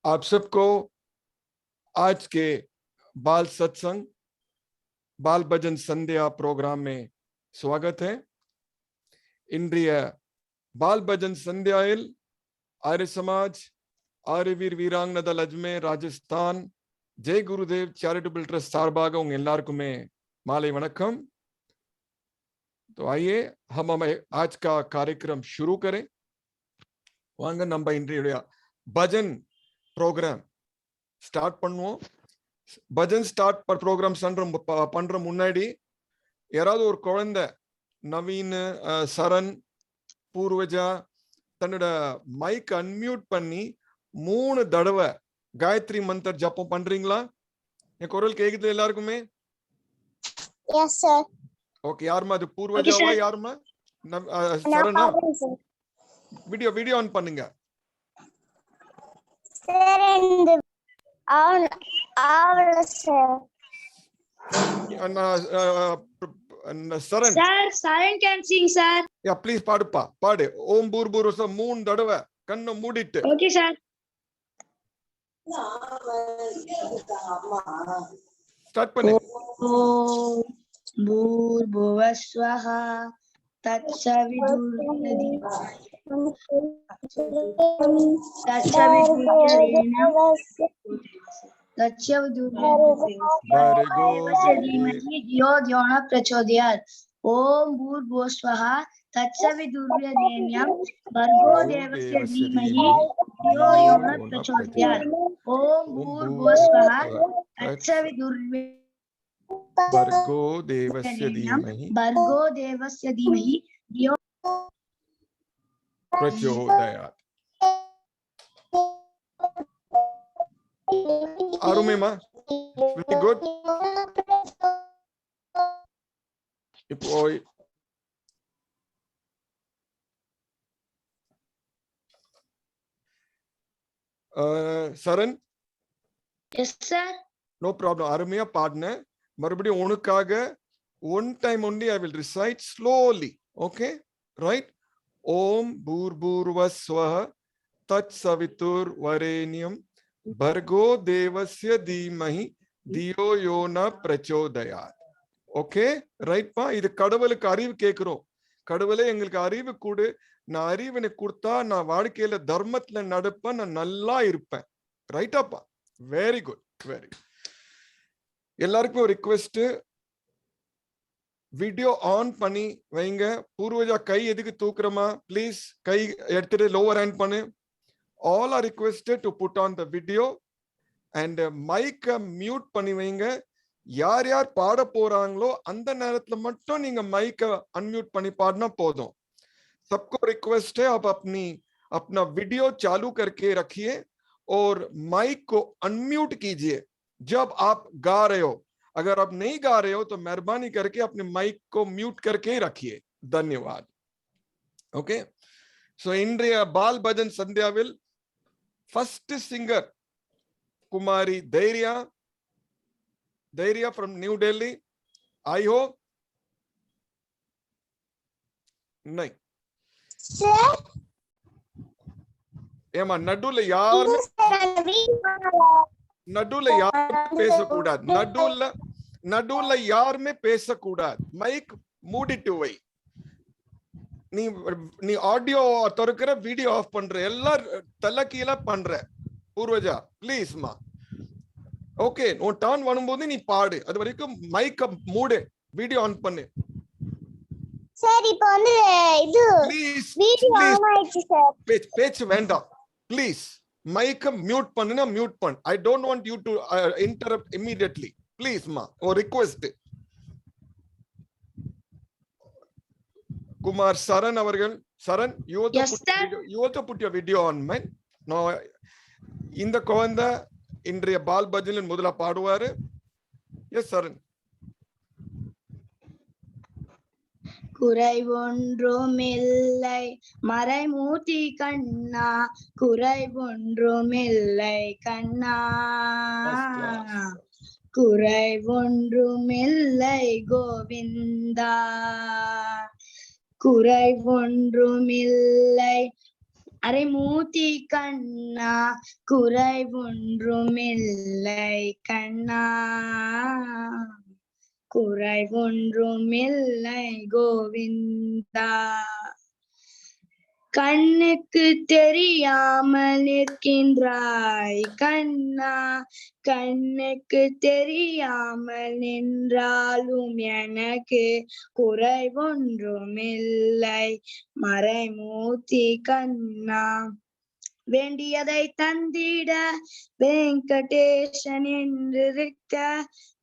आप सबको आज के बाल सत्संग बाल भजन संध्या प्रोग्राम में स्वागत है. இன்றைய बाल भजन संध्याயில் आर्य समाज ஆரியவீர் வீராங்கனதல் அஜ்மேர் ராஜஸ்தான் जय गुरुदेव चैरिटेबल ट्रस्ट சார்பாக உங்க எல்லாருக்குமே माले वणक्कम. तो आइए हम आज का कार्यक्रम शुरू करें. வாங்க நம்ம இன்றைய பஜன் ப்ரோக்ராம் ஸ்டார்ட் பண்ணுவோம். பஜன் ஸ்டார்ட் ப்ரோக்ராம் பண்ற முன்னாடி யாராவது ஒரு குழந்தை நவீன், சரண், பூர்வஜா தன்னோட மைக் அன்மியூட் பண்ணி 3 தடவை காயத்ரி மந்திர ஜபம் பண்றீங்களா? என் குரல் கேக்குது எல்லாருக்குமே? Yes sir. ஓகே, யாருமா அது? பூர்வஜாவா? யாருமா? சரணா? வீடியோ ஆன் பண்ணுங்க. சார் இந்த ஆவல sir. Saran Saran can sing sir. யா ப்ளீஸ் பாடுப்பா, பாடு. ஓம் பூர் பூர் 3 தடவை கண்ணை மூடிட்டு. Okay sir. ஸ்டார்ட் பண்ணு. ஓம் பூர்புவஸ்வஹ தத்சவிதுர்வதி ओम भूर्भुवस्वः तत्सवितुर्वरेण्यं भर्गो देवस्य धीमहि धियो यो न प्रचोदयात्. ओम भूर्भुवस्वः भर्गो देवस्य धीमहि धियो प्रचोदयात्. Arumema, very good. இப்போ சரண்? Yes sir. No problem. அருமையா பாடுன. மறுபடியும் உனக்காக one time only I will recite slowly. Okay? Right? ஓம் பூர்பூர்வஸ்வஹ தத்சவிதுர் வரேண்யம் भर्गो देवस्य धीमहि धियो यो न प्रचोदयात्. ஓகே ரைட்பா? இது கடவுளுக்கு அறிவு கேட்கிறோம். கடவுளே எங்களுக்கு அறிவு கொடு, நான் அறிவினை கொடுத்தா நான் வாழ்க்கையில தர்மத்துல நடப்பேன், நான் நல்லா இருப்பேன். ரைட்டாப்பா? Very good, very. எல்லாருக்கும் ஒரு ரிக்வெஸ்ட், வீடியோ ஆன் பண்ணி வைங்க. பூர்வஜா கை எதுக்கு தூக்குறமா? ப்ளீஸ் கை எடுத்துட்டு லோவர் ஹேண்ட் பண்ணு. All are requested to put on the video and mic mute பண்ணி வைங்க. யார் யார் பாட போறாங்களோ அந்த நேரத்துல மட்டும் நீங்க மைக்க அன்மியூட் பண்ணி பாடினா போதும். सबको रिक्वेस्ट है आप अपना वीडियो चालू करके रखिए और माइक को अनम्यूट कीजिए जब आप गा रहे हो. अगर आप नहीं गा रहे हो तो मेहरबानी करके अपने माइक को म्यूट करके रखिए. धन्यवाद. ओके, सो இன்றைய பால் bhajan சந்தியாவில் first singer Kumari Dhairya from New Delhi. I hope नहीं சார் ஏமா நடுவுல யாருமே பேசக்கூடாது. நடுவுல யாருமே பேசக்கூடாது. மைக் மூடிட்டு வை. நீ ஆடியோ திறக்கிற, வீடியோ ஆஃப் பண்ற, எல்லாரும் தலை கீழ பண்ற. பூர்வஜா ப்ளீஸ்மா. ஓகே, உன் டர்ன் வரும்போது நீ பாடு. அது வரைக்கும் மைக்க மூடு, வீடியோ ஆன் பண்ணு. சார் இப்போ வந்து இது வீடியோ ஆன் ஆயிடுச்சு சார். பேச்சு வேண்டாம் ப்ளீஸ். மைக்க மியூட் பண்ணுனா மியூட் பண்ணு. I don't want you to interrupt immediately ப்ளீஸ்மா. ஒரு request. Kumar Saran avargal. Saran, you also put your video on, man. No, இந்த குழந்தை இன்றைய பால் பஜனில் முதல்ல பாடுவாரு. S Saran. குறை ஒன்றுமில்லை மறைமூர்த்தி கண்ணா, குறை ஒன்றுமில்லை கண்ணா, குறை ஒன்றுமில்லை கோவிந்தா, குறை ஒன்றுமில்லை அரைமூர்த்தி கண்ணா குறைவொன்றுமில்லை கண்ணா குறைவொன்றுமில்லை கோவிந்தா கண்ணுக்கு தெரியாமல் நிற்கின்றாய் கண்ணா கண்ணுக்கு தெரியாமல் நின்றாலும் எனக்கு குறைவொன்றுமில்லை மறைமூர்த்தி கண்ணா வேண்டியதை தந்திட வெங்கடேசன் என்றிருக்க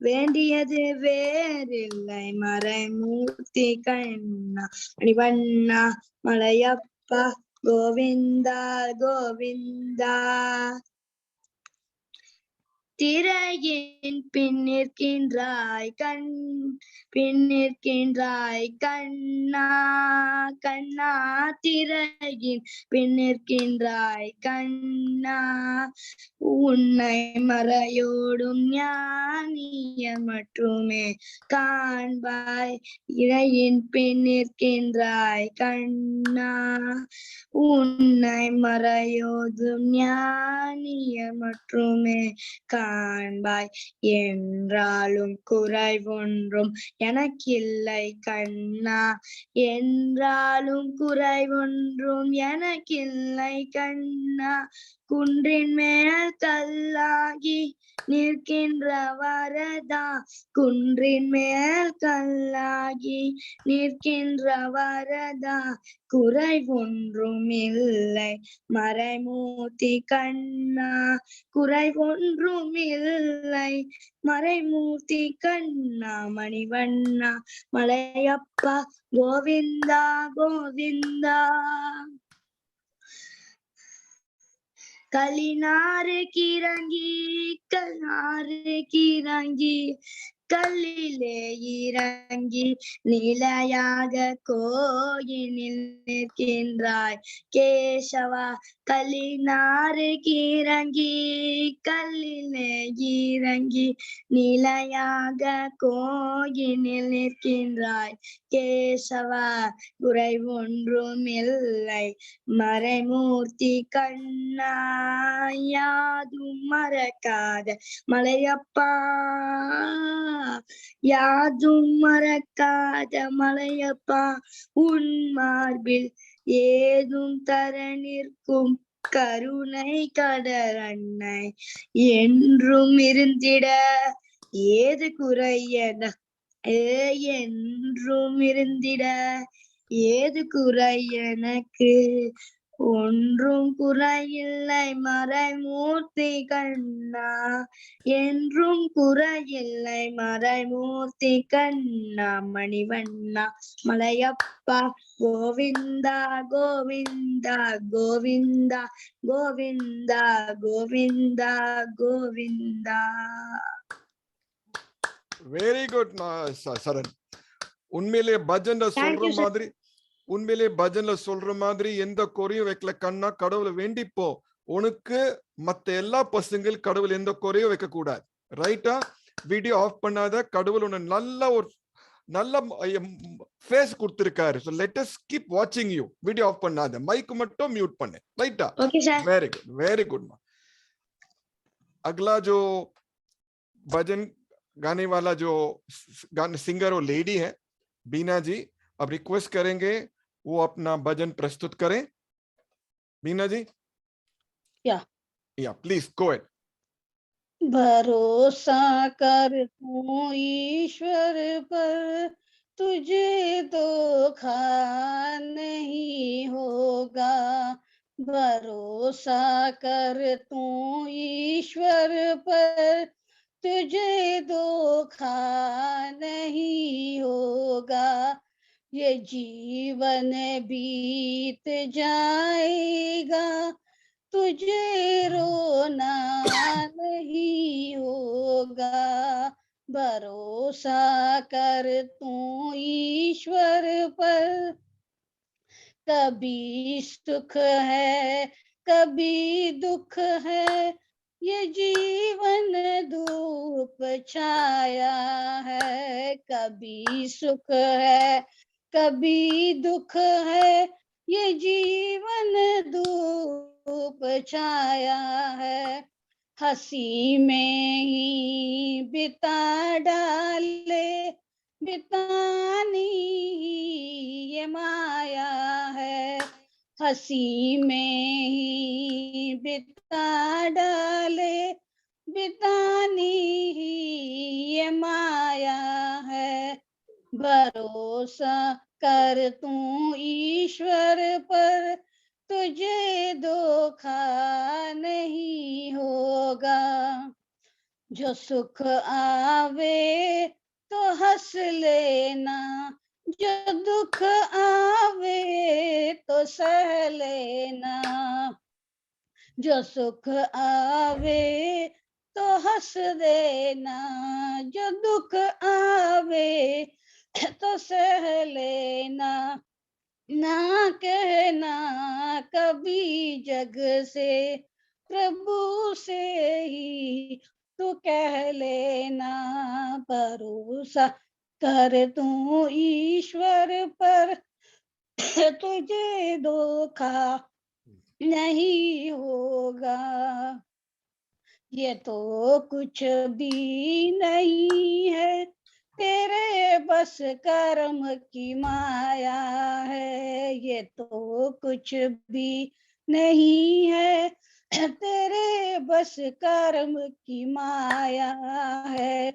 வேண்டியது வேறில்லை மறைமூர்த்தி கண்ணா மணிவண்ணா மலையப்பா கோவிந்தா கோவிந்தா திரையின் பின்னிற்கின்றாய் பின்னிற்கின்றாய் கண்ணா கண்ணா திரையின் பின்னிற்கின்றாய் கண்ணா உன்னை மறையோடும் ஞானியர் மட்டுமே காண்பாய் இறையின் பின்னிற்கின்றாய் கண்ணா உன்னை மறையோடும் ஞானியர் மட்டுமே காண்பாய் என்றாலும் குறைவொன்றும் எனக்கில்லை கண்ணா என்றாலும் குறைவொன்றும் எனக்கில்லை கண்ணா குன்றின் மேல் கல்லாகி நிற்கின்ற வரதா குன்றின் மேல் கல்லாகி நிற்கின்ற வரதா குறைவொன்றும் இல்லை மறைமூர்த்தி கண்ணா குறைவொன்றும் இல்லை மறைமூர்த்தி கண்ணா மணிவண்ணா மலையப்பா கோவிந்தா கோவிந்தா கலினாறு கிறங்கி கல்லிலே இறங்கி நிலையாக கோயிலில் நிற்கின்றாய் கேசவா கலினாறு கிறங்கி கல்லிலே இறங்கி நிலையாக கோயிலில் நிற்கின்றாய் கேசவா குறைவொன்றும் இல்லை மறைமூர்த்தி கண்ணா யாதும் மறக்காத மலையப்பா யாதும் மறக்காத மலையப்பா உன் மார்பில் ஏதும் தர நிற்கும் கருணை கடல் அன்னை என்றும் இருந்திட ஏது குறையன என்றும் இருந்திட ஏது குறை எனக்கு ஒன்றும் குறையில்லை மறைமூர்த்தி கண்ணா என்றும் குறையில்லை மறைமூர்த்தி கண்ணா மணிவண்ணா மலையப்பா கோவிந்தா கோவிந்தா கோவிந்தா கோவிந்தா கோவிந்தா கோவிந்தா. வெரி குட் சரண். உண்மையிலே பஜன்ல சொல்ற மாதிரி உண்மையிலே பஜன்ல சொல்ற மாதிரி எந்த குறையும் வைக்கல கண்ணா. கடவுளை வேண்டிப்போ உனக்கு மத்த எல்லா பசங்கள் கடவுள் எந்த குறையும் வைக்க கூடாது. ரைட்டா? வீடியோ ஆஃப் பண்ணாத. கடவுள் உன்னை நல்ல ஃபேஸ் கொடுத்திருக்காரு. So let us keep watching you. Video off பண்ணாத, மைக் மட்டும் மியூட் பண்ணு. ரைட்டா? Very good, very good. अगला जो भजन गाने वाला जो गाने सिंगर और लेडी है बीना जी, अब रिक्वेस्ट करेंगे वो अपना भजन प्रस्तुत करें. बीना जी, या प्लीज गो अहेड. भरोसा कर तू ईश्वर पर, तुझे धोखा नहीं होगा. भरोसा कर तू ईश्वर पर, तुझे धोखा नहीं होगा. ये जीवन बीत जाएगा, तुझे रोना नहीं होगा. भरोसा कर तू ईश्वर पर. कभी सुख है कभी दुख है, ये जीवन धूप छाया है. कभी सुख है कभी दुख है, ये जीवन धूप छाया है, हंसी में ही बिता डाले, बितानी ही ये माया है, हंसी में ही बिता डाले, बितानी ही ये माया है। भरोसा कर तू ईश्वर पर, तुझे धोखा नहीं होगा। जो सुख आवे तो हंस लेना, जो दुख आवे तो सह लेना। जो सुख आवे तो हंस देना, जो दुख आवे तो सह लेना। ना कहना कभी जग से, प्रभु से ही तू कह लेना। भरोसा कर तू ईश्वर पर, तुझे धोखा नहीं होगा। ये तो कुछ भी नहीं है, तेरे बस कर्म की माया है। ये तो कुछ भी नहीं है, तेरे बस कर्म की माया है।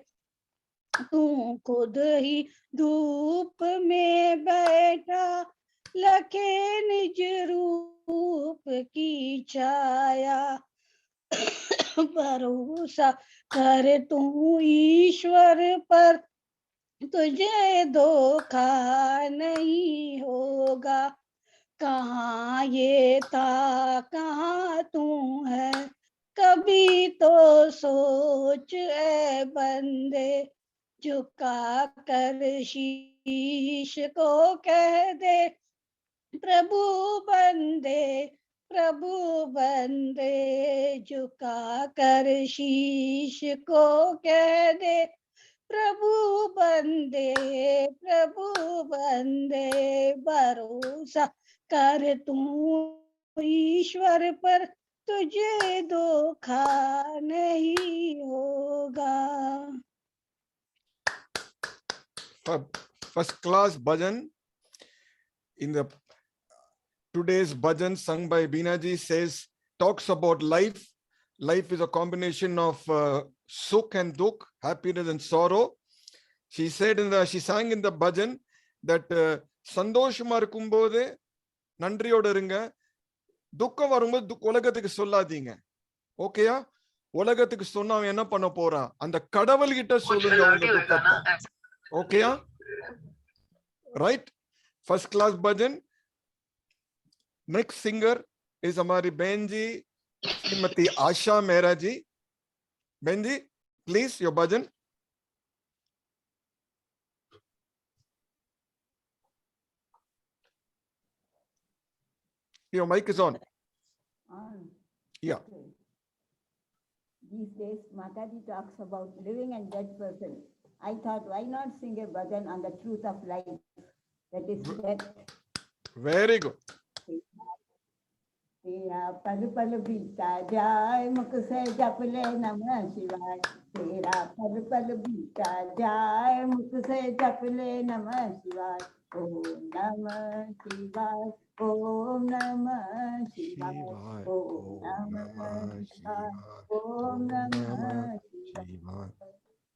तू खुद ही धूप में बैठा, लखे निज रूप की छाया। भरोसा कर तू ईश्वर पर, तुझे धोखा नहीं होगा। कहाँ ये था कहाँ तू है, कभी तो सोच ए बंदे। झुका कर शीश को कह दे, प्रभु बंदे, प्रभु बंदे। झुका कर शीश को कह दे, प्रभु बंदे, प्रभु बंदे। भरोसा कर तू ईश्वर पर, तुझे धोखा नहीं होगा। First class bhajan. In the today's bhajan sung by Beena ji says, talks about life. Life is a combination of sukh and dukh, happiness and sorrow. She said she sang in the bhajan that சந்தோஷமா இருக்கும்போது நன்றியோட இருங்க, துக்கம் வரும்போது உலகத்துக்கு சொல்லாதீங்க. ஓகேயா? உலகத்துக்கு சொன்னா அவன் என்ன பண்ண போறான்? அந்த கடவுள் கிட்ட சொல்லுங்க உங்க துக்கத்தை. ஓகேயா? Right? First class bhajan. Next singer is हमारी बहन जी श्रीमती आशा मेहरा जी. बहन जी, please your bhajan. Your mic is on. Yeah. Okay. These days, Mataji talks about living and dead person. I thought, why not sing a bhajan on the truth of life? That is death. Very good. तेरा पल पल बीता जाए, मुख से जप ले नमः शिवाय। तेरा पल पल बीता जाए, मुख से जप ले नमः शिवाय। ओम नमः शिवाय, ओम नमः शिवाय, ओम नमः शिवाय, ओम नमः शिवाय।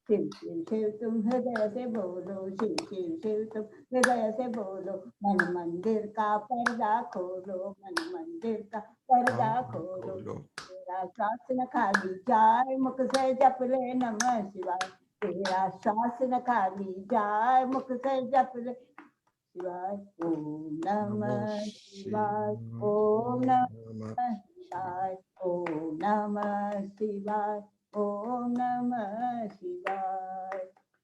शिव शिव शिव तुम हृदय से बोलो, शिव शिव शिव तुम हृदय से बोलो। मन मंदिर का पर्दा खोलो, मन मंदिर का पर्दा खोलो। तेरा श्वास न खाली जाए, मुख से जप ले नमः शिवाय। तेरा श्वास न खाली जाए, मुख से जप ले शिवाय। ओम नमः शिवाय, ओम नमः शिवाय, ओम नमः शिवाय, ओम नमः शिवाय।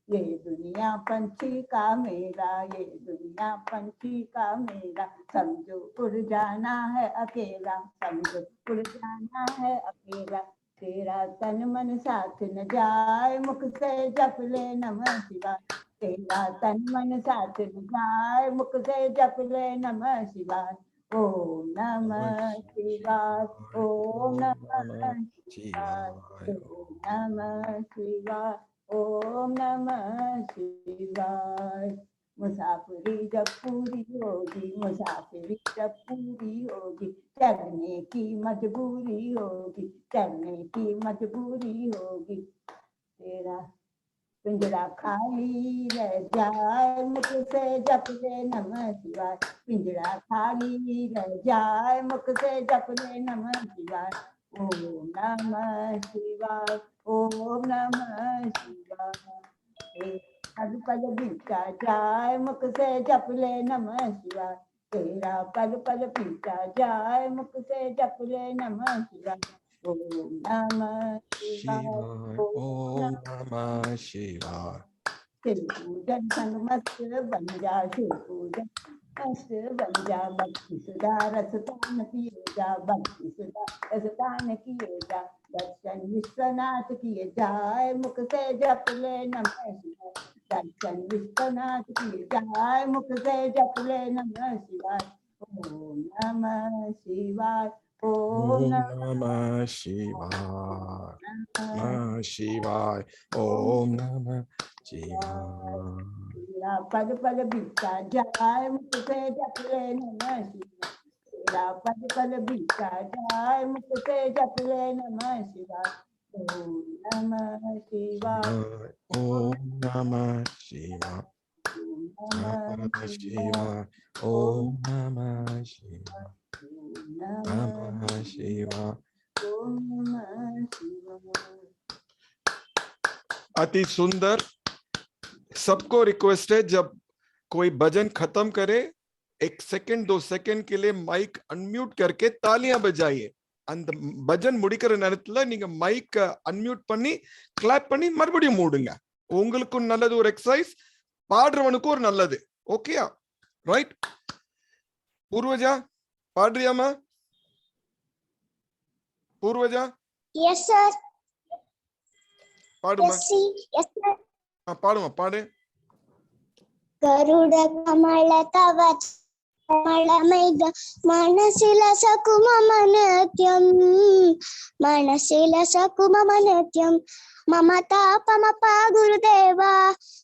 ये दुनिया पंछी का मेला, ये दुनिया पंछी का मेला। समझो उड़ जाना है अकेला, समझो उड़ जाना है अकेला। तेरा तन मन साथ न जाए, मुख से जप ले नमः शिवाय। तेरा तन मन साथ न जाए, मुख से जप ले नमः शिवाय। ओम नमः शिवाय, ओम नमः शिवाय, ओम नमः शिवाय, ओम नमः शिवाय। मुसाफिरी जब पूरी होगी, मुसाफिरी जब पूरी होगी, चलने की मजबूरी होगी, चलने की मजबूरी होगी। तेरा पिंजरा खाली रह जाए, मुख से जप ले नमः शिवाय। पिंजरा खाली रह जाए, मुख से जप ले नमः शिवाय। ओम नमः शिवाय, ओम नमः शिवाय। पल पल बीता जाए, मुख से जप ले नमः शिवाय। तेरा पल पल बीता जाए, मुख से जप ले नमः शिवाय। ओम नमः शिवाय, ओम नमः शिवाय। शिव पूजन संग मस्त बन जा, शिव पूजन मस्त बन जा, भक्ति सुधा रसदान किए जा, भक्ति सुधा रसदान किए जा। दर्शन विश्वनाथ किए जाए, मुख से जप ले नमः शिवाय। दर्शन विश्वनाथ किए जाए, मुख से जप ले नमः शिवाय। ओम नमः शिवाय, ओम ओम नमः नमः शिवाय, नमः शिवाय, ओम नमः शिवाय। तेरा पद पद बीता जाए, मुख से जप ले नमः शिवाय। तेरा पद पद बीता जाए, मुख से जप ले नमः शिवाय। ओम नमः शिवाय, ओम नमः शिवाय, ओम नमः नमः शिवाय, ओम नमः शिवाय, नमः शिवाय। ओम नमः शिवाय। अति सुंदर। सबको रिक्वेस्ट है, जब कोई भजन खत्म करे 1 सेकंड 2 सेकंड के लिए माइक अनम्यूट करके तालियां बजाइए. அந்த பஜன் முடிக்கிற நேரத்துல நீங்க மைக் அன்மியூட் பண்ணி கிளாப் பண்ணி மறுபடியும் மூடுங்க. உங்களுக்கும் நல்லது, ஒரு எக்ஸசைஸ், பாடுறவனுக்கும் ஒரு நல்லது. ஓகேயா? ரைட். பூர்வஜா பாடுறியாமா? பூர்வஜா? Yes, sir. பாடுமா. Yes, sir. பாடுமா, பாடு. गरुड कमल तव कमलमैग मनसिल सकुममनत्यं, मनसिल सकुममनत्यं। ममतापमपा गुरुदेवा,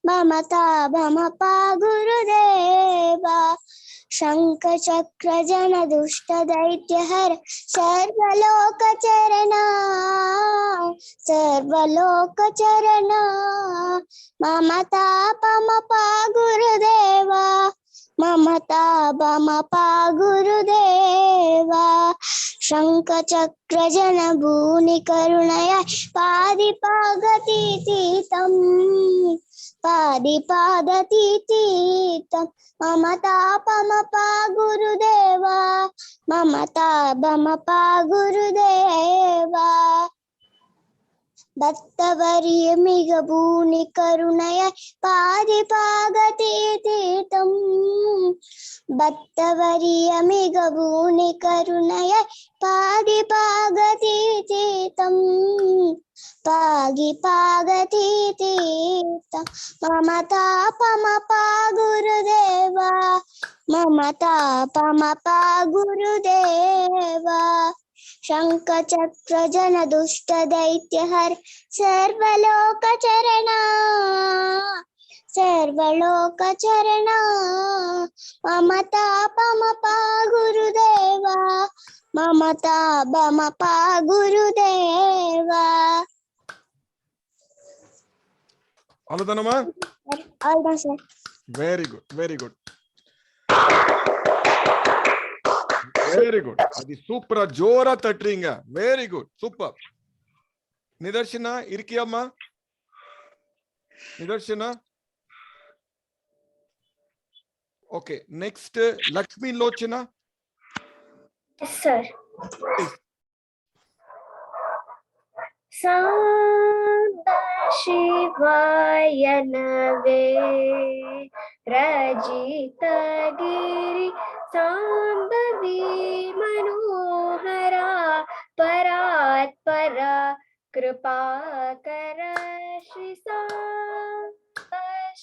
ममतापमपा गुरुदेवा। शंख चक्र जन दुष्ट दैत्य हर सर्वलोक चरणा, सर्वलोक चरणा। ममतापमपा गुरुदेवा, ममतापमपा गुरुदेवा। शंख चक्र जन भूनि करुणया पादिपागतीतीतं, पादिपादतीतीतं। ममतापमपा गुरुदेवा, ममतापमपा गुरुदेवा। भक्तवर्य मिग भूनि करुणया पादिपागतीतीतं, भक्तवर्य मिग भूनि करुणया पादिपागतीतीतं, पागिपागतीतीतं। ममतापमपा गुरुदेवा, ममतापमपा गुरुदेवा। शंख चक्र जन दुष्ट दैत्य हर सर्वलोक चरणा, सर्वलोक चरणा। ममतापमपा गुरुदेवा, ममतापमपा गुरुदेवा। அவ்வளவுதானமா? Almost, sir. Very good, very good, very good. அது சூப்பரா ஜோரா தட்டுறீங்க. Very good, super. நிதர்ஷனா இருக்கியாமா? Nidarshana? Okay. Next Lakshmi Lochana. Yes, sir. शिवाय नवे रजितगिरि सांबवी मनोहरा परात्परा कृपाकर श्री सांब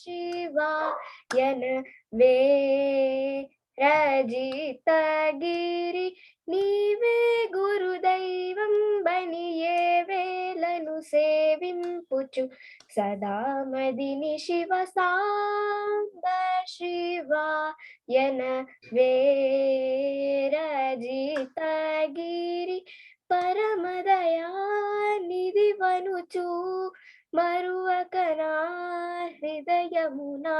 शिवाय नवे రజితగిరి నీవే గురుదైవం బనియే వేలను సేవింపుచు సదా మదిని శివ సాంబ శివాయనవే రజితగిరి పరమదయానిధి వనుచు మరువకనా హృదయమునా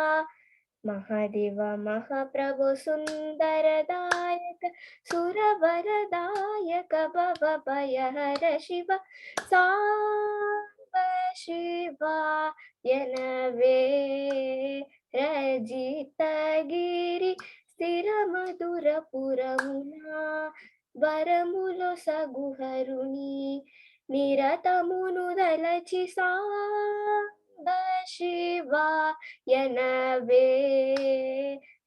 మహాదేవ మహాప్రభు సుందరదాయక సురవరదాయక భవ భయహర శివ సాంబ శివాయనవే రజితగిరి స్థిర మధుర పురమునా వరములో సగుహరుని నిరతమును దలచి సాంబ శివాయనవే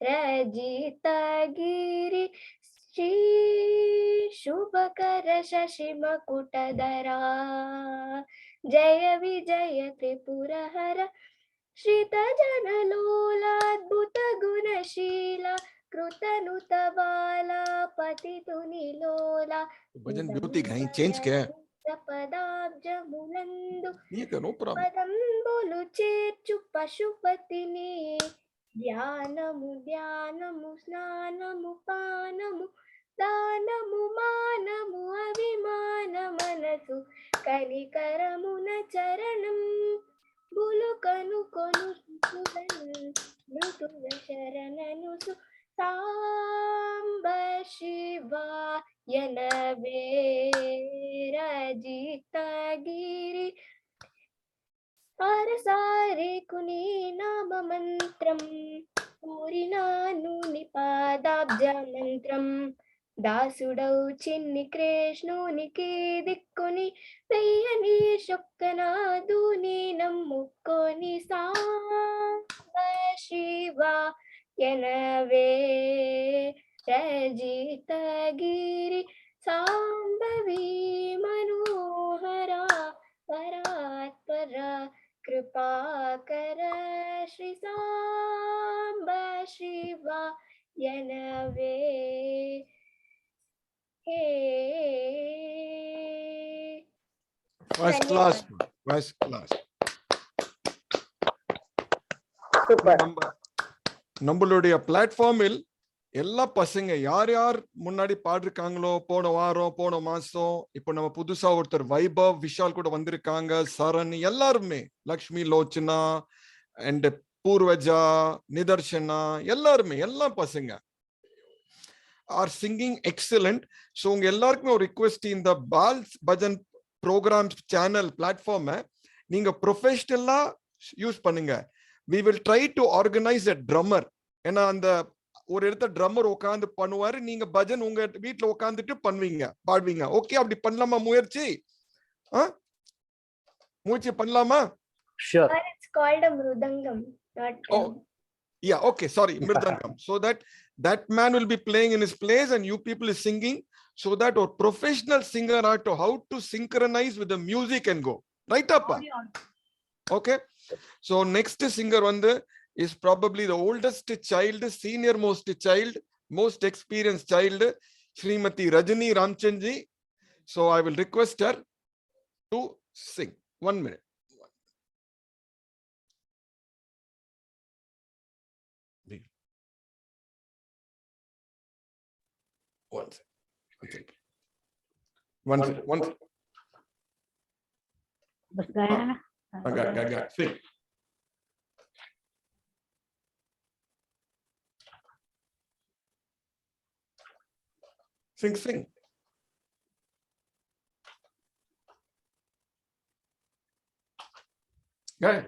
రజితగిరి శ్రీ శుభకర శశిమకుటధరా జయ విజయ త్రిపురహర శ్రిత జనలోలాద్భుత గుణశీల కృతనుత బాల పతితునిలోలా भजन ब्यूटी कहीं चेंज क्या है పదాబ్జములందు ठीक है नो प्रॉब्लम పదంబులు చేర్చు పశుపతిని ధ్యానము ధ్యానము స్నానము పానము దానము మానము అభిమాన మనసు కనికరమున చరణం బులు కనుకొను మృతుల శరణను సాంబ శివాయనవే రజితగిరి అరసారేకుని నామ మంత్రం పూరినాను నిపాదాబ్జ మంత్రం దాసుడౌ చిన్ని కృష్ణునికి దిక్కుని వెయ్యని శొక్కనాదుని నమ్ముకొని సాంబ శివాయనవే రజితగిరి సాంబవి మనోహర పరాత్పర కృపాకర శ్రీ సాంబ శివాయనవే హే फर्स्ट क्लास நம்மளுடைய பிளாட்ஃபார்மில் எல்லா பசங்க யார் யார் முன்னாடி பாடிருக்காங்களோ போன வாரம் போன மாசம் இப்போ நம்ம புதுசா ஒருத்தர் வைபவ் விஷால் கூட வந்திருக்காங்க சரண் எல்லாருமே லக்ஷ்மி லோச்சனா அண்ட் பூர்வஜா நிதர்ஷனா எல்லாருமே எல்லா பசங்க ஆர் சிங்கிங் எக்ஸலண்ட். ஸோ உங்க எல்லாருக்குமே ஒரு ரிக்வெஸ்ட், இந்த பால் பஜன் ப்ரோக்ராம் சேனல் பிளாட்ஃபார்மை நீங்க ப்ரொஃபஷனலா யூஸ் பண்ணுங்க. we will try to organize a drummer. ஏன்னா அந்த ஒரு இடத்துல ட்ரம்மர் உட்காந்து பண்ணுவாரு, நீங்க பஜன் உங்க வீட்டுல உட்காந்துட்டு பண்ணுவீங்க பாடுவீங்க. ஓகே, அப்படி பண்ணலாமா? முயற்சி பண்ணலாமா? Sure. It's called a mridangam, not yeah, okay, sorry, mridangam. So that man will be playing in his place and you people is singing, so that a professional singer are to how to synchronize with the music and go right up. Okay, so next singer is probably the oldest child, senior most child, most experienced child, Srimati Rajani Ramchandji. So I will request her to sing. 1 minute. One second. I got. Sing. Sing. Go ahead.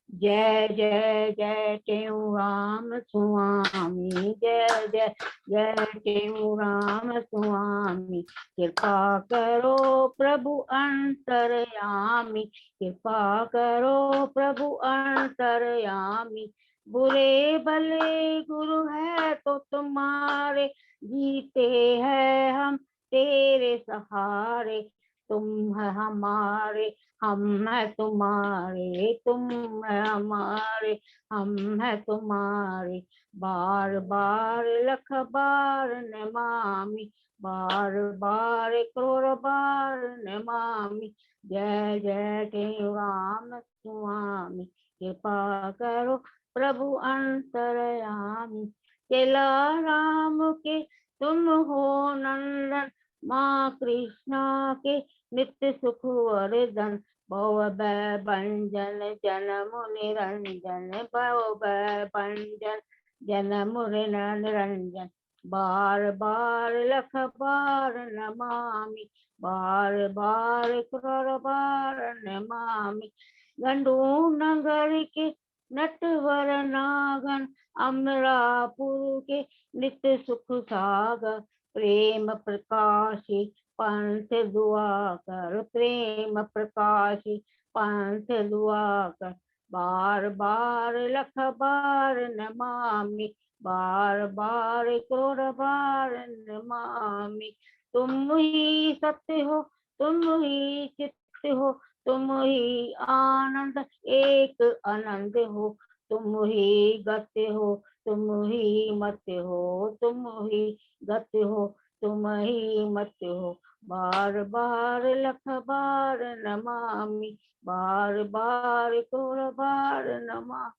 जय जय जय टेऊ राम स्वामी, जय जय जय टेऊ राम स्वामी। कृपा करो प्रभु अंतरयामी, कृपा करो प्रभु अंतरयामी। बुरे भले गुरु है तो तुम्हारे, जीते हैं हम तेरे सहारे। तुम है हमारे, हम है तुम्हारे, तुम है हमारे, हम है तुम्हारे। बार बार लख बार नमामि, बार बार करोड़ बार नमामि। जय जय जय राम स्वामी, कृपा करो प्रभु अंतरयामी। चेला राम के तुम हो नंदन, माँ कृष्णा के नित्य सुख वर्धन। भव भय भंजन जन्म निरंजन, भव भय भंजन जन्म निरंजन। बार बार लख बार नमामि, बार बार करोड़ बार नमामि। गंडू नगर के नटवर नागन, अमरापुर के नित्य सुख सागर। प्रेम प्रकाशी पंथ दुआ कर, प्रेम प्रकाशी पंथ दुआ कर। बार बार लख बार नमामि, बार बार करोड़ बार नमामि। तुम ही सत्य हो, तुम ही चित्त हो, तुम ही आनंद एक आनंद हो। तुम ही गति हो, तुम ही मत हो, तुम ही गति हो, तुम ही मत हो। बार बार लख बार नमामि, बार बार करोड़ बार नमा।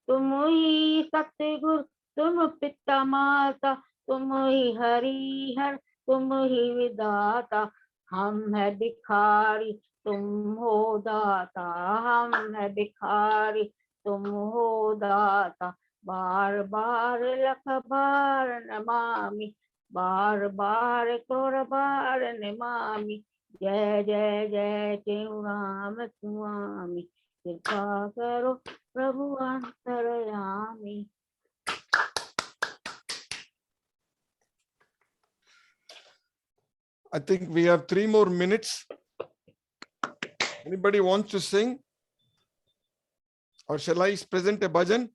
तुम ही सतगुरु, तुम पिता माता, तुम ही हरि हर, तुम ही विदाता। हम है भिखारी, तुम हो दाता, हम है भिखारी, तुम हो दाता। बार बार लख बार नमामि, बार बार करोड़ बार नमामि। जय जय जय जय राम स्वामी, कृपा करो प्रभु अंतरयामी। I think we have 3 more minutes. Anybody wants to sing? Or shall I present a bhajan?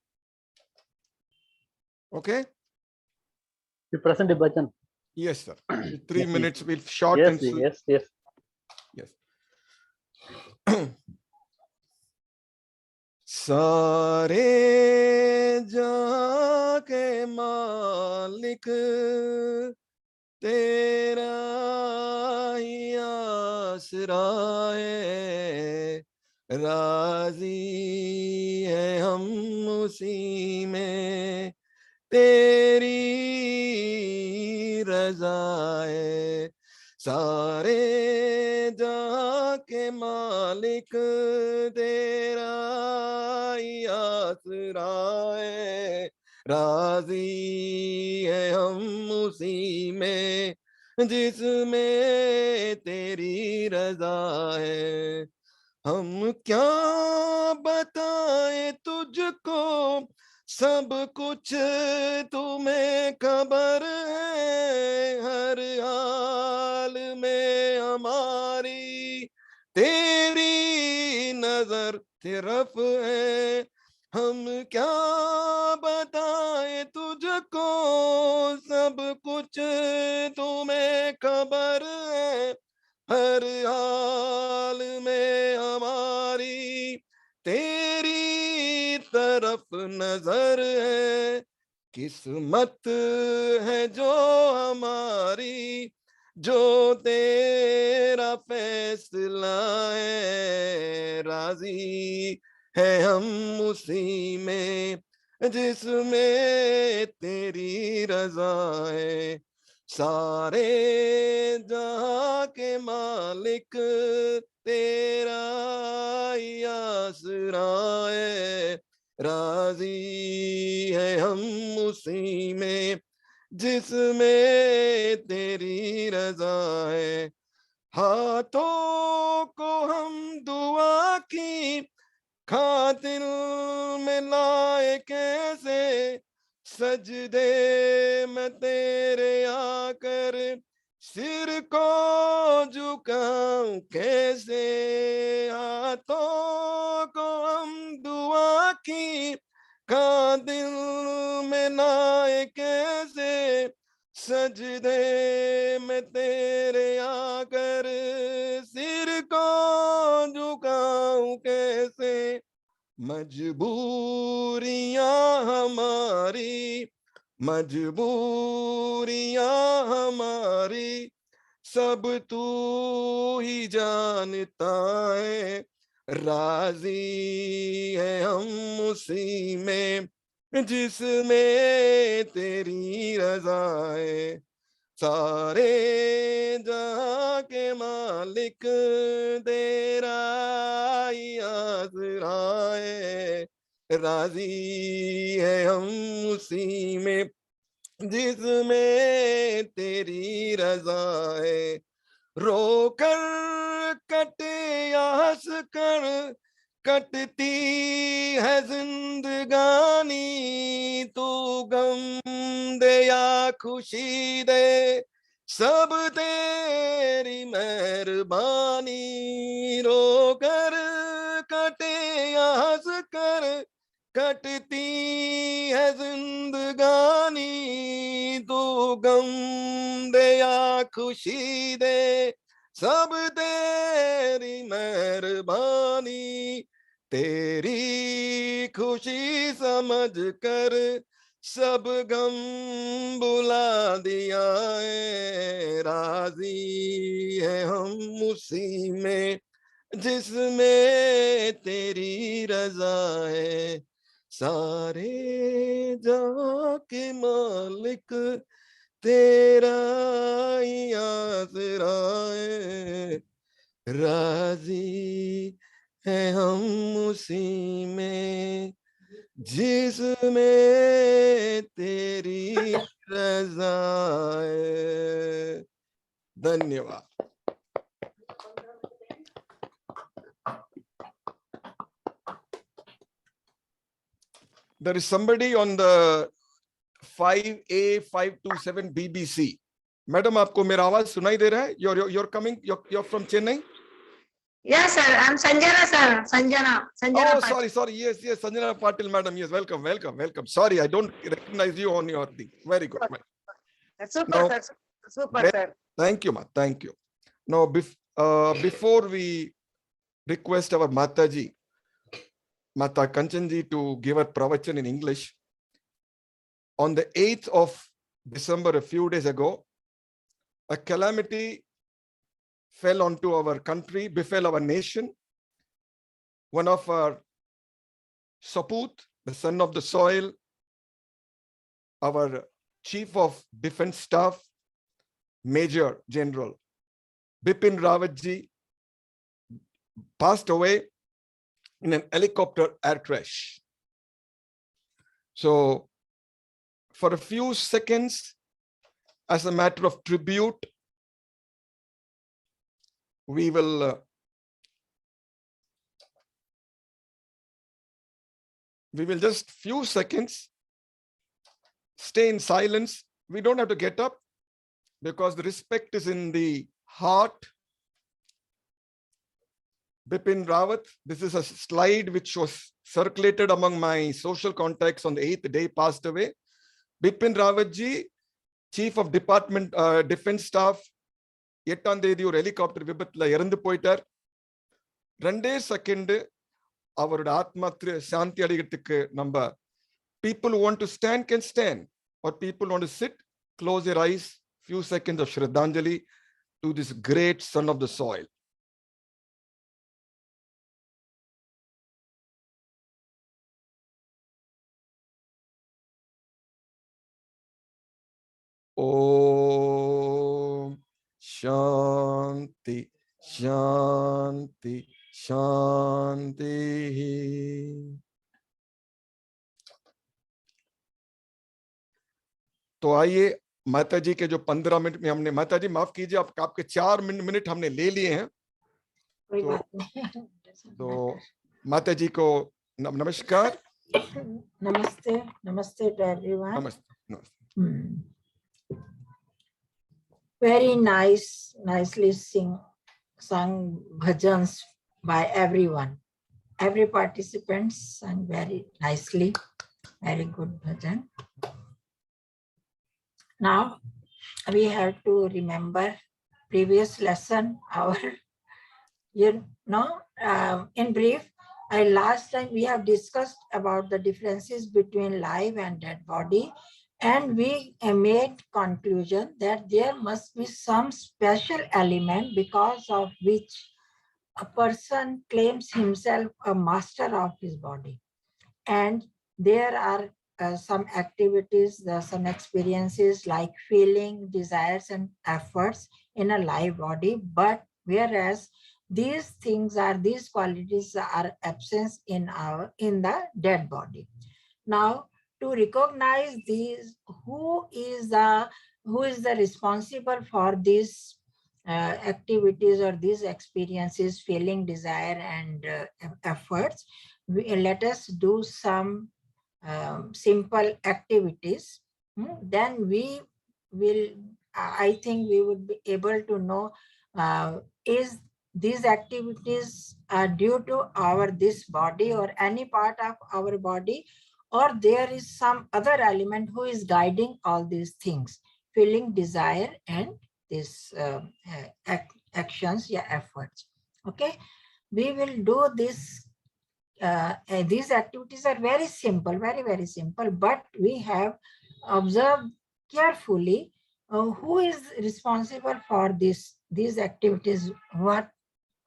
Okay. You present a bhajan. Yes, sir. 3 Yes, minutes. We'll short yes, and sweet. yes, yes. Yes. सारे जहां के मालिक तेरा ही आसरा है, राजी है हम उसी में, तेरी रजा है। सारे जहां के मालिक तेरा ही आसरा है, राजी है हम उसी में, जिसमें तेरी रजा है। हम क्या बताएं तुझको, सब कुछ तुम्हें खबर है, हर हाल में हमारी तेरी नजर सिर्फ है। हम क्या बताएं तुझको, सब कुछ तुम्हें खबर है, हर हाल में हमारी तेरी तरफ नजर है। किस्मत है जो हमारी, जो तेरा फैसला है, राजी है हम उसी में, जिसमें तेरी रजा है। सारे जहां के मालिक तेरा ही आसरा है, राजी है हम उसी में, जिसमें तेरी रजा है। हाथों को हम दुआ की खातिर में लाए कैसे, सजदे में तेरे आकर सिर को झुकाऊं कैसे। हाथों को हम दुआ की खातिर में लाए कैसे, सजदे में तेरे आकर सिर को झुकाऊं कैसे। मजबूरियां हमारी, मजबूरियां हमारी सब तू ही जानता है, राजी है हम उसी में जिसमें तेरी रजा है, सारे जहां के मालिक तेरा ही आसरा है, राजी है हम उसी में जिसमें तेरी रजा है, रोकर कटे या हंस कर कटती है जिंदगानी, तू गम दे या खुशी दे सब तेरी मेहरबानी, रोकर कटे या हंस कर कटती है जिंदगानी, तू गम दे या खुशी दे सब तेरी मेहरबानी, तेरी खुशी समझ कर सब गम बुला दिया है, राजी है हम उसी में जिसमें तेरी रजा है, सारे जहां के मालिक तेरा ही आसरा है, राजी है हम उसी में जिसमें तेरी रजा है। धन्यवाद। There is somebody on the 5A 527 BBC. Madam, आपको मेरा आवाज सुनाई दे रहा है? You're coming. You're from Chennai. Yes, sir. I'm Sanjana, sir. Sanjana. Oh, sorry. Yes, Sanjana Patil, madam. Yes, welcome. Sorry, I don't recognize you on your thing. Very good. Super, Now, sir. Super, sir. Thank you, ma. Thank you. Now, before we request our Mataji, Mata Kanchanji, to give her pravachan in English, on the 8th of December, a few days ago, a calamity fell onto our country, befell our nation. One of our Saput, the son of the soil, our Chief of Defense Staff, Major General Bipin Rawatji, passed away in an helicopter air crash. So, for a few seconds, as a matter of tribute, we will just few seconds stay in silence. We don't have to get up because the respect is in the heart. Bipin Rawat, this is a slide which was circulated among my social contacts on the 8th day, passed away. Bipin Rawat ji, Chief of Department Defense Staff, 8ஆம் தேதி ஒரு helicopter விபத்துல இறந்து போயிட்டார். 2 second அவரோட ஆத்மா சாந்தி அடைகிறதுக்கு நம்ம people who want to stand can stand, or people want to sit, close their eyes, few seconds of Shraddhanjali to this great son of the soil. Om Shanti Shanti Shanti. तो आइए माता जी के जो 15 minute में हमने, माता जी माफ कीजिए, आपके 4 मिनट हमने ले लिए हैं, तो माता जी को नमस्कार. Namaste to everyone. नमस्ते. Very nicely sung bhajans by everyone. Every participant sang very nicely. Very good bhajan. Now we have to remember previous lesson. In brief, And last time we have discussed about the differences between live and dead body. And we made conclusion that there must be some special element because of which a person claims himself a master of his body. And there are some activities, some experiences like feeling, desires, and efforts in a live body. But whereas these qualities are absent in the dead body. Now, to recognize these, who is the responsible for these activities or these experiences, feeling, desire, and efforts, let us do some simple activities. Then we will, I think we would be able to know is these activities are due to this body or any part of our body, or there is some other element who is guiding all these things, feeling, desire, and this actions, efforts. Okay, we will do this. These activities are very simple, very simple, but we have observed carefully who is responsible for these activities,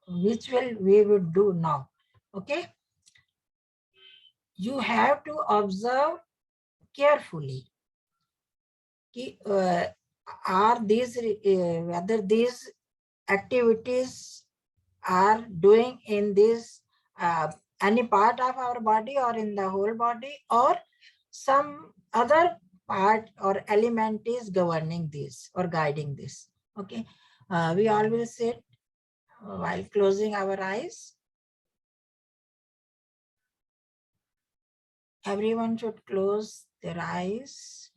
which we would do now. Okay, you have to observe carefully. Are these whether these activities are doing in this any part of our body or in the whole body, or some other part or element is governing this or guiding this. Okay, we always sit while closing our eyes. Everyone should close their eyes.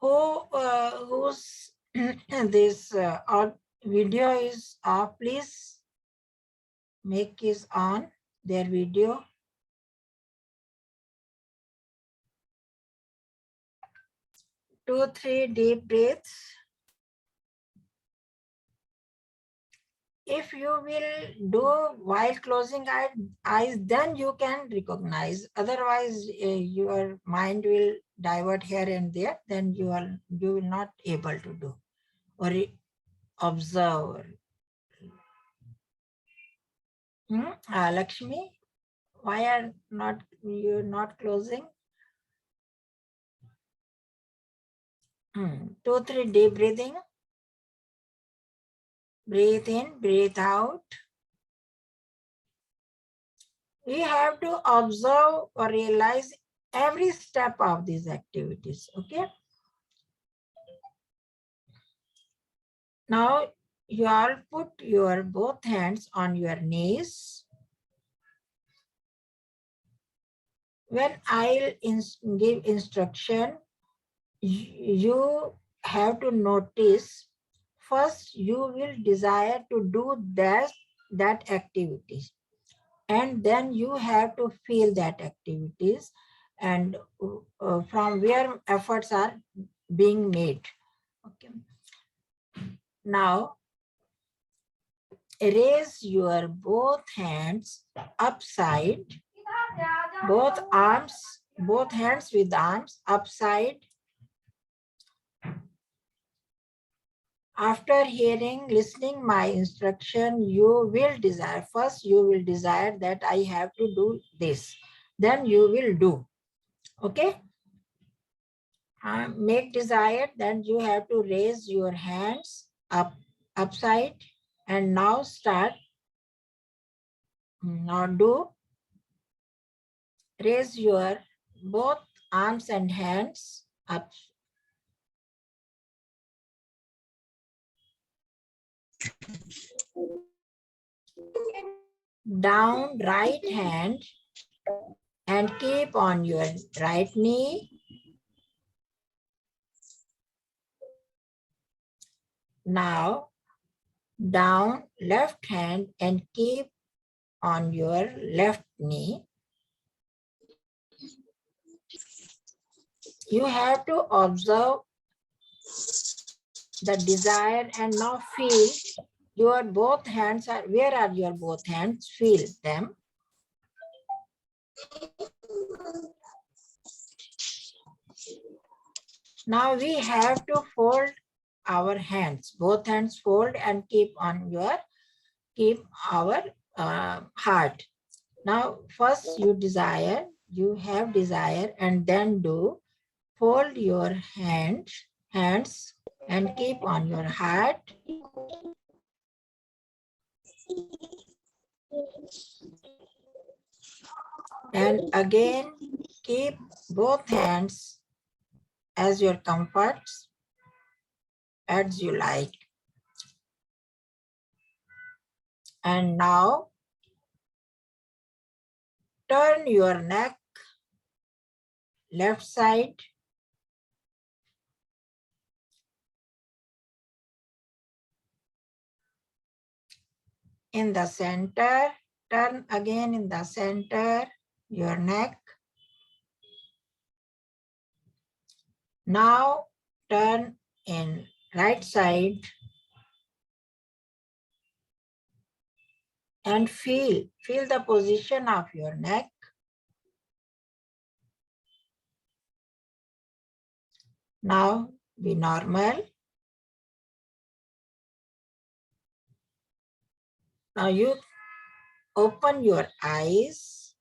Whose this video is off, please make is on their video. Two, 3 deep breaths. If you will do while closing eyes, then you can recognize. Otherwise, your mind will divert here and there. Then you will not able to do or observe. Lakshmi, why are you not closing? 2, 3 deep breathing. Breathe in, breathe out. We have to observe or realize every step of these activities. Okay. Now you all put your both hands on your knees. When I'll give instruction, you have to notice. First, you will desire to do that activity, and then you have to feel that activities and from where efforts are being made. Okay. Now, raise your both hands upside, both hands with arms upside. After listening my instruction, you will desire, first you will desire that I have to do this. Then you will do. Okay? Make desire, then you have to raise your hands upside, and now start. Now do. Raise your both arms and hands up. Down right hand and keep on your right knee. Now down left hand and keep on your left knee. You have to observe the desire and now feel your both hands are, where are your both hands? Feel them. Now we have to fold our hands, both hands fold and keep our heart. Now first you have desire, and then do fold your hands and keep on your heart. And again, keep both hands as your comforts, as you like. And now turn your neck left side. In the center, turn again in the center, your neck. Now turn in right side and feel the position of your neck. Now be normal. Now you open your eyes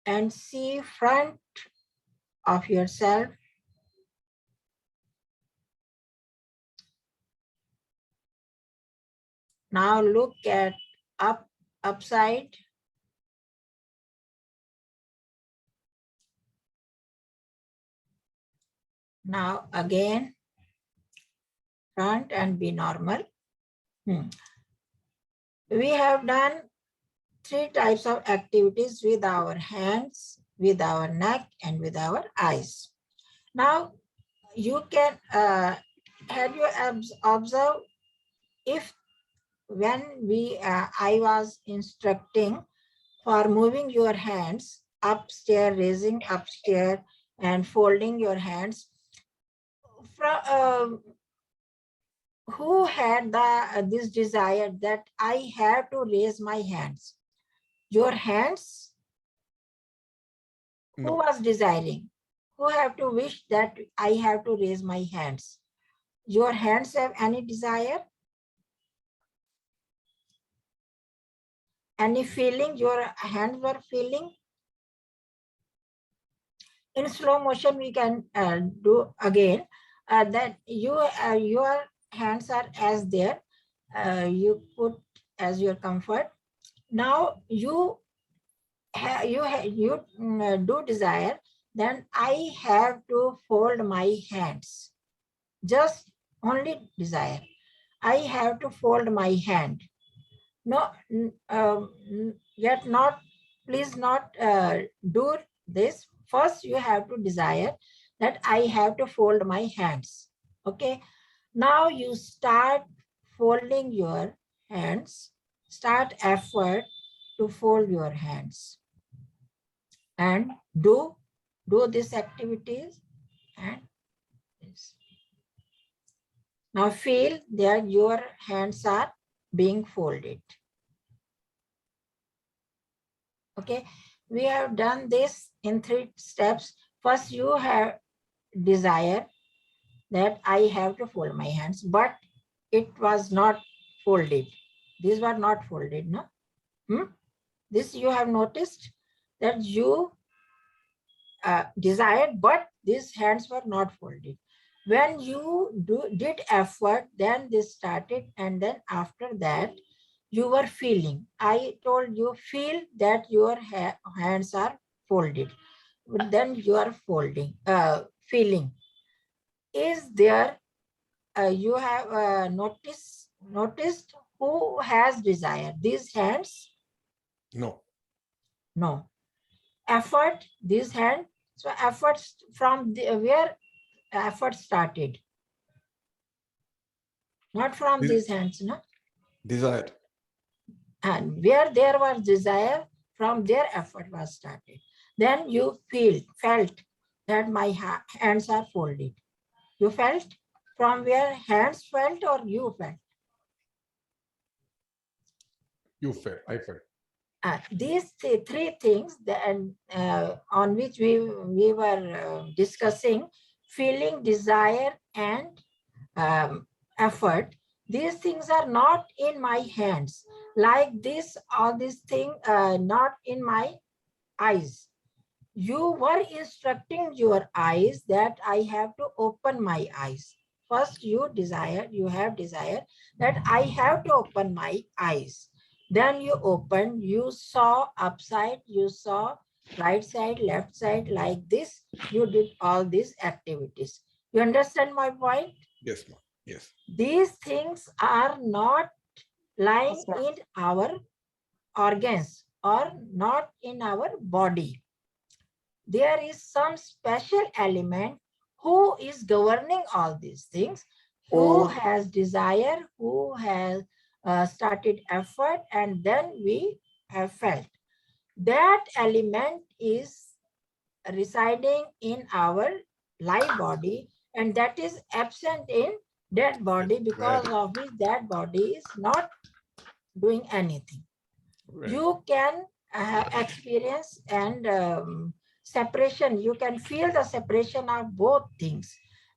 and see front of yourself. Now look at upside. Now again, front and be normal. We have done 3 types of activities with our hands, with our neck, and with our eyes. Now you can have you observe if when I was instructing for moving your hands upstairs, raising upstairs, and folding your hands, who had this desire that I have to raise my hands? Your hands? No. Who was desiring? Who have to wish that I have to raise my hands? Your hands have any desire? Any feeling your hands were feeling? In slow motion, we can do again that your hands are as there. You put as your comfort. Now you do desire, then I have to fold my hands. Just only desire. I have to fold my hand. No, yet not, please not do this. First, you have to desire that I have to fold my hands. Okay. Now you start folding your hands. Start effort to fold your hands. And do these activities and this. Now feel that your hands are being folded. Okay, we have done this in 3 steps. First, you have desire that I have to fold my hands, but it was not folded. These were not folded, no? This you have noticed that you desired, but these hands were not folded. When you did effort, then this started, and then after that, you were feeling. I told you, feel that your hands are folded. Then you are folding, feeling. Is there, you have noticed who has desire? These hands? No. No. Effort, these hands. So efforts from where effort started? Not from these hands, no? Desire. And where there was desire, from their effort was started. Then you felt that my hands are folded. You felt from where hands felt, or you felt? You felt, I felt. These 3 things that, on which we were discussing, feeling desire and effort, these things are not in my hands. Like this, all these things not in my eyes. You were instructing your eyes that I have to open my eyes. First you have desire that I have to open my eyes. Then you open, you saw upside, you saw right side, left side, like this. You did all these activities. You understand my point? Yes, ma'am. Yes. These things are not lying Yes, ma'am. in our organs or not in our body. There is some special element who is governing all these things, who has desire, who has started effort, and then we have felt. That element is residing in our live body, and that is absent in dead body, because of which that body is not doing anything. You can experience and separation. You can feel the separation of both things.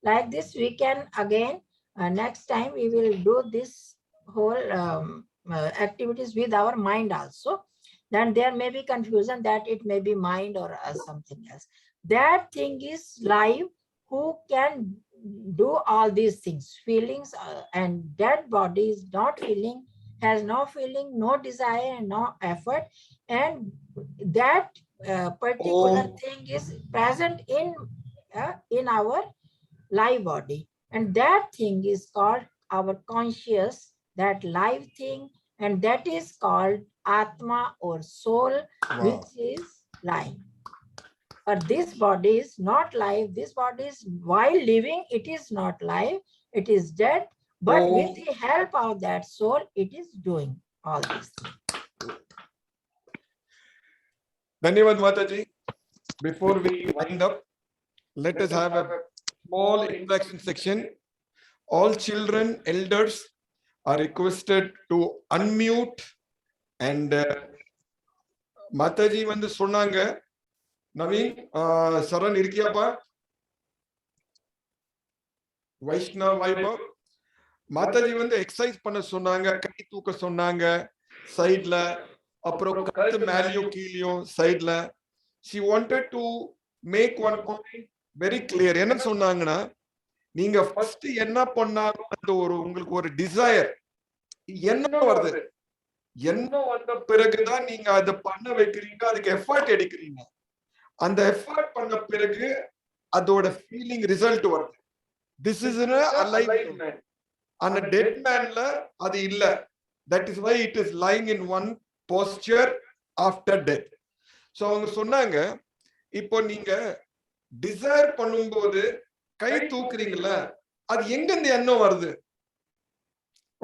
Like this, we can again, next time we will do this whole activities with our mind also. Then there may be confusion that it may be mind or something else. That thing is live, who can do all these things. Feelings and dead body is not feeling, has no feeling, no desire, no effort, and that particular thing is present in our live body, and that thing is called our conscious, that live thing, and that is called Atma or soul, which is live. But this body is not live. This body is, while living, it is not live, it is dead. But with the help of that soul, it is doing all these things. Dhanyavad Mataji. Before we wind up, let us have a small interaction section. All children, elders are requested to unmute and Mataji வந்து சொன்னாங்க. நவீன் சரண் இருக்கியாப்பா? வைஷ்ணவ் வைபவ் மாதாஜி வந்து exercise பண்ண சொன்னாங்க, கை தூக்க சொன்னாங்க சைடுல, அப்புறம் கழுத்து மேலயும் கீழயும் சைடுல. she wanted to make one point very clear. என்ன சொன்னாங்கன்னா, நீங்க ஃபர்ஸ்ட் என்ன பண்ணாலும் அந்த உங்களுக்கு ஒரு டிசைர் என்ன வருது, என்ன வந்த பிறகுதான் நீங்க அதை பண்ண வைக்கிறீங்க, அதுக்கு எஃபர்ட் எடுக்கிறீங்க. அந்த எஃபர்ட் பண்ண பிறகு அதோட ஃபீலிங் ரிசல்ட் வருது. This is an alive man. And a dead manல அது இல்ல. That is why it is lying in one posture after death. So அவங்க சொன்னாங்க, இப்போ நீங்க டிசைர் பண்ணும்போது கை தூக்குறீங்கல்ல, அது எங்க இந்த எண்ணம் வருது?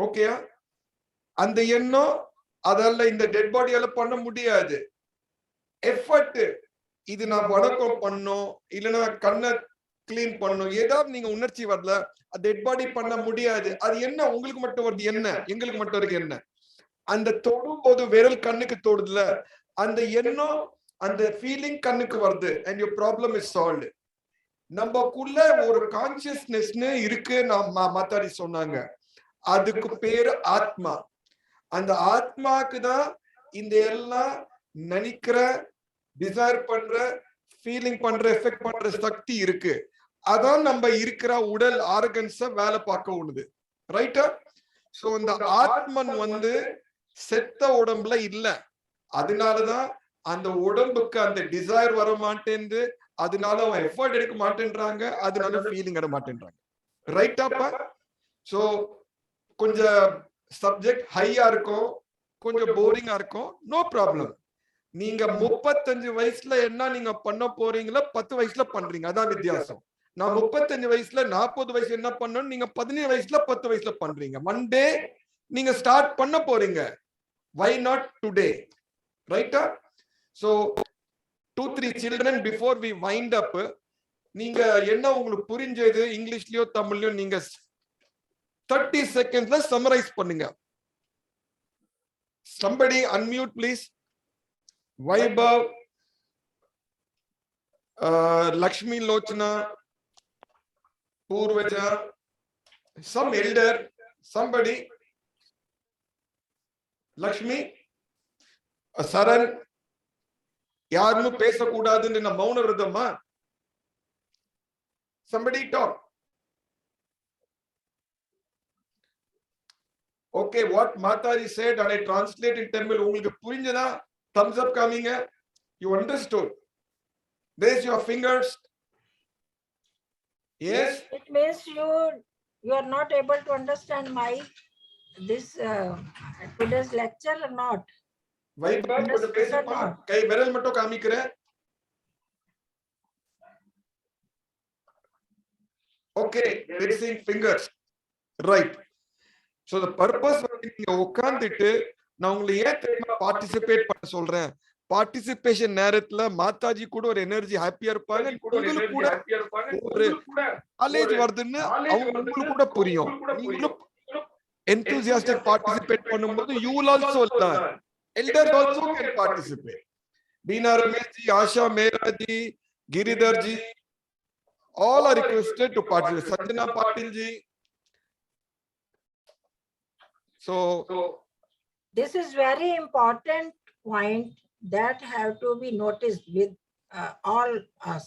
ஓகேயா? அந்த எண்ணம் அதல்ல இந்த டெட் பாடியால பண்ண முடியாது. எஃபர்ட், இது நான் வணக்கம் பண்ணணும், இல்லைன்னா கண்ணை கிளீன் பண்ணும், ஏதாவது நீங்க உணர்ச்சி வரல, டெட் பாடி பண்ண முடியாது. அது என்ன உங்களுக்கு மட்டும் வருது, என்ன எங்களுக்கு மட்டும் இருக்கு என்ன? அந்த தொடும் போது விரல் கண்ணுக்கு தொடுதுல, அந்த எண்ணம் அந்த ஃபீலிங் கண்ணுக்கு வருது, and your problem is solved. நமக்குள்ள ஒரு கான்சியஸ்னஸ்னு இருக்கு, மாதாரி சொன்னாங்க, அதுக்கு பேரு ஆத்மா. அந்த ஆத்மாக்கு தான் இந்த எல்லாம் நினைக்கிற, டிசைர் பண்ற, ஃபீலிங் பண்ற, எஃபெக்ட் பண்ற சக்தி இருக்கு. அதான் நம்ம இருக்கிற உடல் ஆர்கன்ஸ வேலை பார்க்க உண்ணுது. ரைட்டா? சோ இந்த ஆத்மன் வந்து செத்த உடம்புல இல்ல, அதனாலதான் அந்த உடம்புக்கு அந்த டிசைர் வர மாட்டேங்குது, அதனால அவன் எஃபர்ட் எடுக்க மாட்டேன்றாங்க, அதனால ஃபீலிங் எட மாட்டேன்றாங்க. ரைட்டாப்பா? சோ கொஞ்சம் சப்ஜெக்ட் ஹையா இருக்கும், கொஞ்சம் போரிங்கா இருக்கும், நோ ப்ராப்ளம். நீங்க 35 வயசுல என்ன நீங்க பண்ண போறீங்களோ 10 வயசுல பண்றீங்க, அதான் வித்தியாசம். நான் 35 வயசுல 40 வயசு என்ன பண்ணணும், நீங்க 17 வயசுல 10 வயசுல பண்றீங்க. ஒன் டே நீங்க ஸ்டார்ட் பண்ண போறீங்க. Why not today? Right? So 2-3 children before we wind up, நீங்க என்ன உங்களுக்கு புரிஞ்சது இங்கிலீஷ்லயோ தமிழ்லயோ நீங்க 30 secondsல சம்மரைஸ் பண்ணுங்க. Somebody unmute please. Vaibhav, Lakshmi Lochana, Purvaja, some elder, somebody, Lakshmi, Saran, யாருன்னு பேசக்கூடாதுன்னு நான் மௌன விரதமா? Somebody talk. Okay, what Mataji said and I translate in Tamil. உங்களுக்கு புரிஞ்சதா? Thumbs up காமிங்க. You understood. Raise your fingers. Yes. It means you are not able to understand my this today's lecture or not. வைபா கொஞ்சம் பேசுமா? கை விரல் மட்டும் காமிக்கிறேன். Okay, raising fingers. Right. So the purpose நீங்க உட்கார்ந்துட்டு நான் உங்களை ஏன் தெரியுமா பார்ட்டிசிபேட் பண்ண சொல்றேன். பார்ட்டிசிபேஷன் நேரத்துல மாதாஜி கூட ஒரு எனர்ஜி ஹாப்பியா இருப்பாங்க, உங்களுக்கு கூட ஒரு நாலேஜ் வருதுன்னு உங்களுக்கு கூட புரியும். நீங்களும் enthusiastic participate பண்ணும்போது you will also learn. Elders also can participate. Beena Ramesh ji, Asha Mehra ji, Giridhar ji, all are requested to participate. Sanjana Patil ji. So this is very important point that have to be noticed with all us,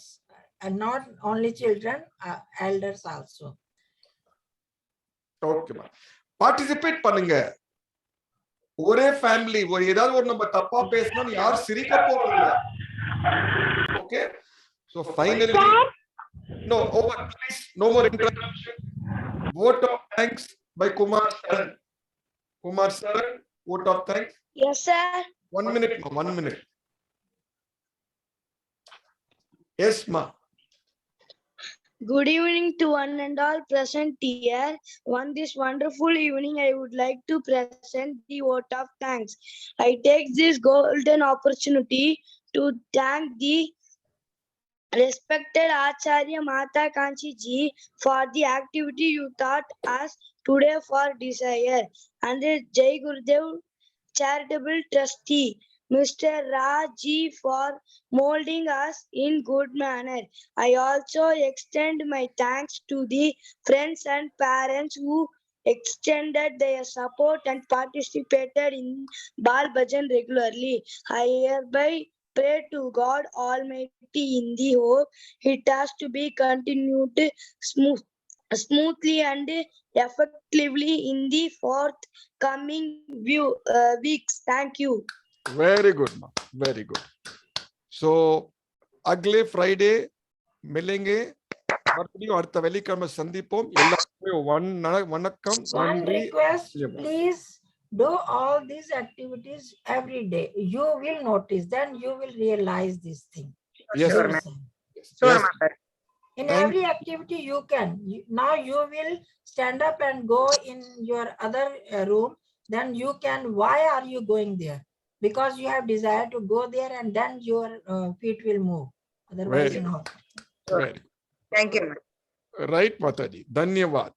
and not only children, elders also. Okay ma, participate பண்ணுங்க. ஒரே family ஒரு ஏதாவது ஒரு நம்ம தப்பா பேசினா யார் சிரிக்க போறதில்ல. Okay, so finally no over please, no more interruption. Vote of thanks by Kumar Saran. Kumar Saran, vote of thanks. Yes, sir. 1 minute ma, 1 minute. Yes ma. Good evening to one and all present here. On this wonderful evening, I would like to present the vote of thanks. I take this golden opportunity to thank the respected Acharya Mata Kanchi ji for the activity you taught us today for desire, and the Jai Gurudev Charitable Trustee Mr. Raji for molding us in good manner. I also extend my thanks to the friends and parents who extended their support and participated in Bal Bhajan regularly. I hereby pray to God Almighty in the hope it has to be continued smoothly and effectively in the forthcoming weeks. Thank you. Very good ma, very good. So अगले Friday मिलेंगे, மறுபடியும் அடுத்த வெள்ளிக்கிழமை சந்திப்போம். எல்லாருக்கும் வணக்கம், One நன்றி. request, please do all these activities every day. You will notice, then you will realize this thing. Yes, Sure, yes. Yes. In every activity you can. Now you will stand up and go in your other room. Then you can. Why are you going there? Because you have desire to go there, and then your feet will move. Otherwise, Very not. Very. Thank you. Right, Mataji. Dhanyavad.